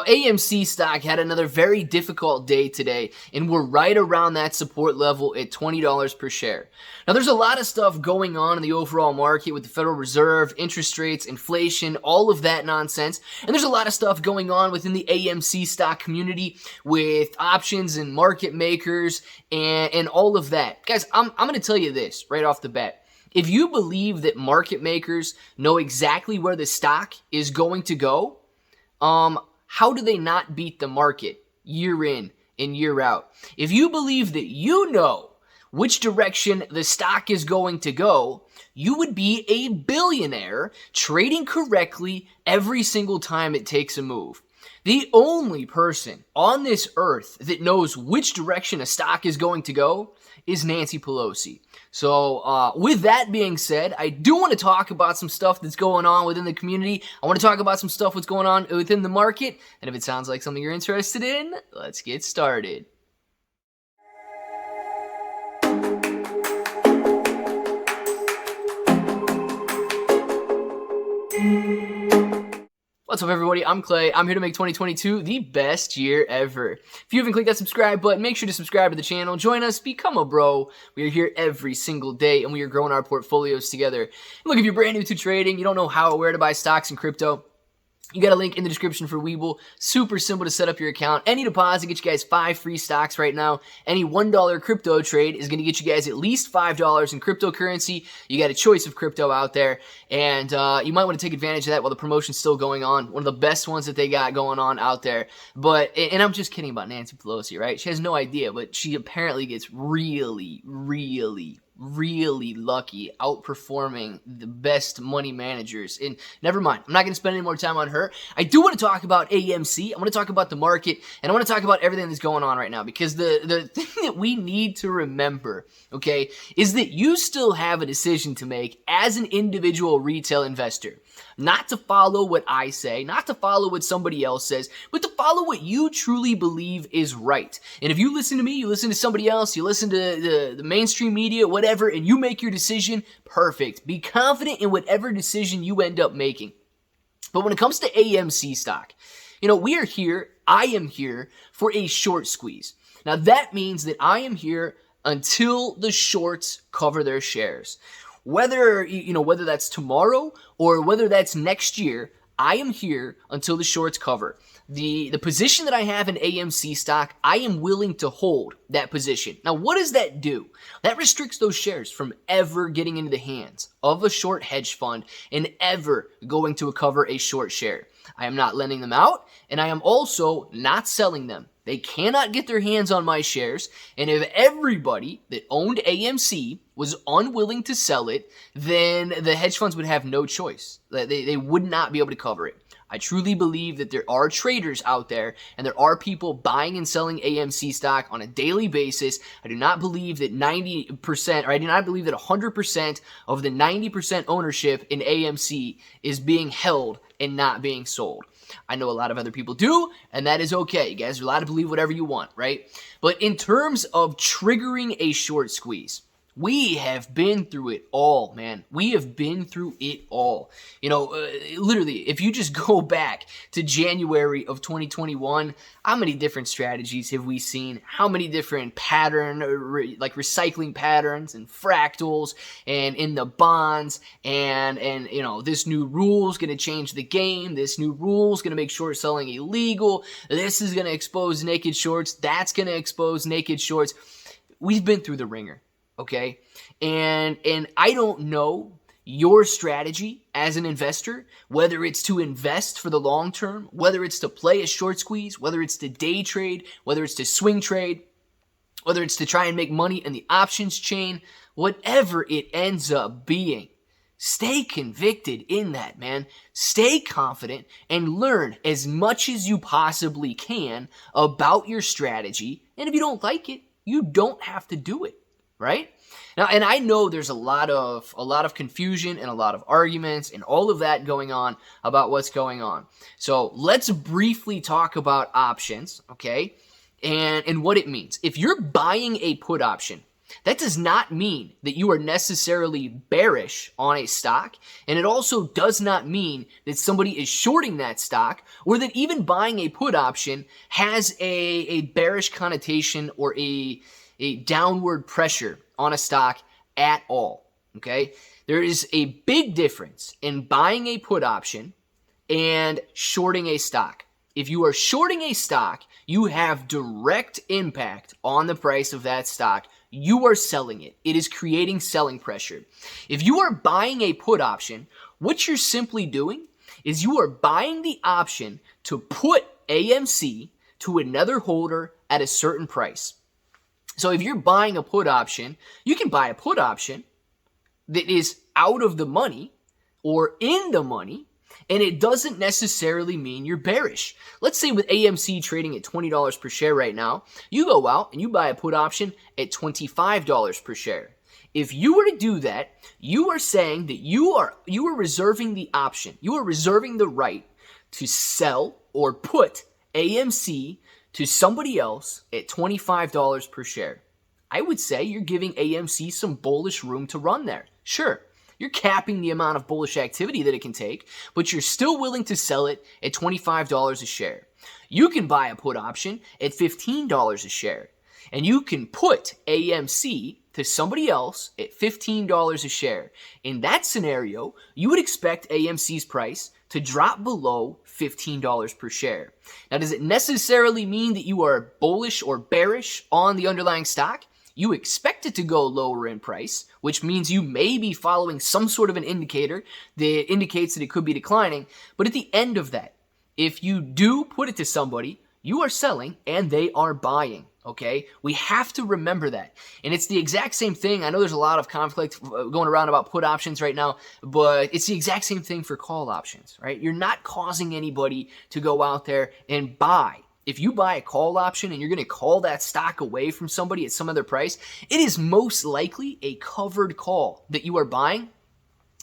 AMC stock had another very difficult day today, and we're right around that support level at $20 per share. Now, there's a lot of stuff going on in the overall market with the Federal Reserve, interest rates, inflation, all of that nonsense. And there's a lot of stuff going on within the AMC stock community with options and market makers and all of that. Guys, I'm going to tell you this right off the bat. If you believe that market makers know exactly where the stock is going to go, how do they not beat the market year in and year out? If you believe that you know which direction the stock is going to go, you would be a billionaire trading correctly every single time it takes a move. The only person on this earth that knows which direction a stock is going to go is Nancy Pelosi. So with that being said, I do want to talk about some stuff that's going on within the community. I want to talk about some stuff that's going on within the market. And if it sounds like something you're interested in, let's get started. What's up, everybody? I'm Clay. I'm here to make 2022 the best year ever. If you haven't clicked that subscribe button, make sure to subscribe to the channel. Join us. Become a bro. We are here every single day, and we are growing our portfolios together. And look, if you're brand new to trading, you don't know how or where to buy stocks and crypto, you got a link in the description for Webull. Super simple to set up your account. Any deposit, get you guys 5 free stocks right now. Any $1 crypto trade is going to get you guys at least $5 in cryptocurrency. You got a choice of crypto out there, and you might want to take advantage of that while the promotion's still going on. One of the best ones that they got going on out there. And I'm just kidding about Nancy Pelosi, right? She has no idea, but she apparently gets really lucky, outperforming the best money managers. And never mind, I'm not going to spend any more time on her. I do want to talk about AMC. I want to talk about the market, and I want to talk about everything that's going on right now, because the thing that we need to remember, okay, is that you still have a decision to make as an individual retail investor. Not to follow what I say, not to follow what somebody else says, but to follow what you truly believe is right. And if you listen to me, you listen to somebody else, you listen to the mainstream media, whatever, and you make your decision, perfect. Be confident in whatever decision you end up making. But when it comes to AMC stock, we are here, I am here for a short squeeze. Now that means that I am here until the shorts cover their shares. Whether that's tomorrow or whether that's next year, I am here until the shorts cover. The position that I have in AMC stock, I am willing to hold that position. Now, what does that do? That restricts those shares from ever getting into the hands of a short hedge fund and ever going to cover a short share. I am not lending them out, and I am also not selling them. They cannot get their hands on my shares, and if everybody that owned AMC was unwilling to sell it, then the hedge funds would have no choice. They would not be able to cover it. I truly believe that there are traders out there, and there are people buying and selling AMC stock on a daily basis. I do not believe that 90%, or I do not believe that 100% of the 90% ownership in AMC is being held and not being sold. I know a lot of other people do, and that is okay. You guys are allowed to believe whatever you want, right? But in terms of triggering a short squeeze, we have been through it all, man. We have been through it all. Literally, if you just go back to January of 2021, how many different strategies have we seen? How many different like recycling patterns and fractals and in the bonds and this new rule is going to change the game. This new rule is going to make short selling illegal. This is going to expose naked shorts. That's going to expose naked shorts. We've been through the ringer. Okay, and I don't know your strategy as an investor, whether it's to invest for the long term, whether it's to play a short squeeze, whether it's to day trade, whether it's to swing trade, whether it's to try and make money in the options chain, whatever it ends up being. Stay convicted in that, man. Stay confident and learn as much as you possibly can about your strategy. And if you don't like it, you don't have to do it. Right? Now, and I know there's a lot of confusion and a lot of arguments and all of that going on about what's going on. So let's briefly talk about options, okay? And what it means. If you're buying a put option, That does not mean that you are necessarily bearish on a stock, and it also does not mean that somebody is shorting that stock, or that even buying a put option has a bearish connotation or a downward pressure on a stock at all, okay? There is a big difference in buying a put option and shorting a stock. If you are shorting a stock, you have direct impact on the price of that stock. You are selling it. It is creating selling pressure. If you are buying a put option, what you're simply doing is you are buying the option to put AMC to another holder at a certain price. So if you're buying a put option, you can buy a put option that is out of the money or in the money, and it doesn't necessarily mean you're bearish. Let's say with AMC trading at $20 per share right now, you go out and you buy a put option at $25 per share. If you were to do that, you are saying that you are reserving the option, you are reserving the right to sell or put AMC to somebody else at $25 per share. I would say you're giving AMC some bullish room to run there. Sure, you're capping the amount of bullish activity that it can take, but you're still willing to sell it at $25 a share. You can buy a put option at $15 a share, and you can put AMC to somebody else at $15 a share. In that scenario, you would expect AMC's price to drop below $15 per share. Now, does it necessarily mean that you are bullish or bearish on the underlying stock? You expect it to go lower in price, which means you may be following some sort of an indicator that indicates that it could be declining. But at the end of that, if you do put it to somebody, you are selling and they are buying. Okay, we have to remember that. And it's the exact same thing. I know there's a lot of conflict going around about put options right now, but it's the exact same thing for call options, right? You're not causing anybody to go out there and buy. If you buy a call option and you're going to call that stock away from somebody at some other price, it is most likely a covered call that you are buying.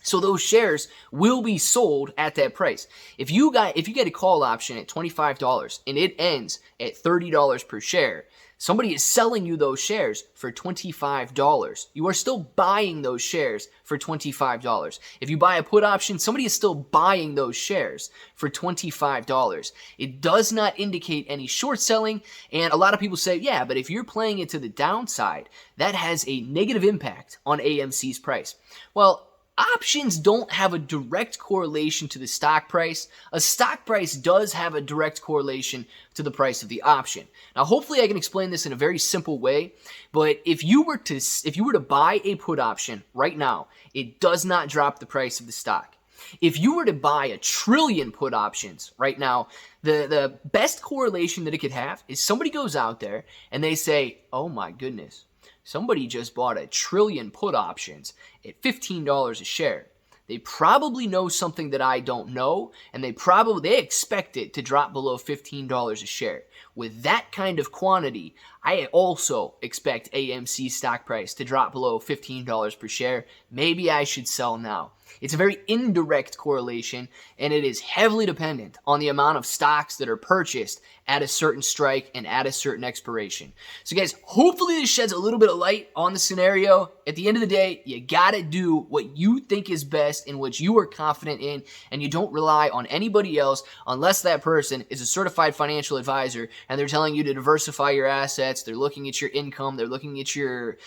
So those shares will be sold at that price. If you get a call option at $25 and it ends at $30 per share, somebody is selling you those shares for $25. You are still buying those shares for $25. If you buy a put option, somebody is still buying those shares for $25. It does not indicate any short selling, and a lot of people say, yeah, but if you're playing it to the downside, that has a negative impact on AMC's price. Well, options don't have a direct correlation to the stock price. A stock price does have a direct correlation to the price of the option. Now, hopefully I can explain this in a very simple way, but if you were to buy a put option right now, it does not drop the price of the stock. If you were to buy 1 trillion put options right now, the best correlation that it could have is somebody goes out there and they say, oh my goodness, somebody just bought 1 trillion put options at $15 a share. They probably know something that I don't know, and they expect it to drop below $15 a share. With that kind of quantity, I also expect AMC stock price to drop below $15 per share. Maybe I should sell now. It's a very indirect correlation, and it is heavily dependent on the amount of stocks that are purchased at a certain strike and at a certain expiration. So guys, hopefully this sheds a little bit of light on the scenario. At the end of the day, you gotta do what you think is best and what you are confident in, and you don't rely on anybody else unless that person is a certified financial advisor and they're telling you to diversify your assets. They're looking at your income, they're looking at your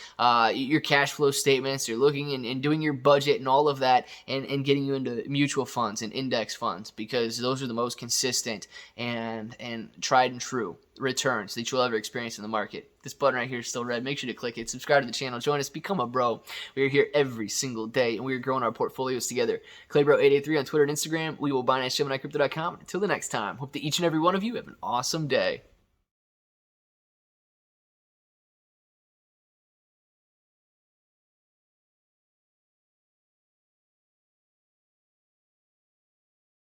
cash flow statements, they're looking and doing your budget and all of that, and getting you into mutual funds and index funds, because those are the most consistent and tried and true returns that you'll ever experience in the market. This button right here is still red. Make sure to click it. Subscribe to the channel. Join us. Become a bro. We are here every single day, and we are growing our portfolios together. ClayBro883 on Twitter and Instagram. We will buy nice crypto.com. Until the next time, hope that each and every one of you have an awesome day.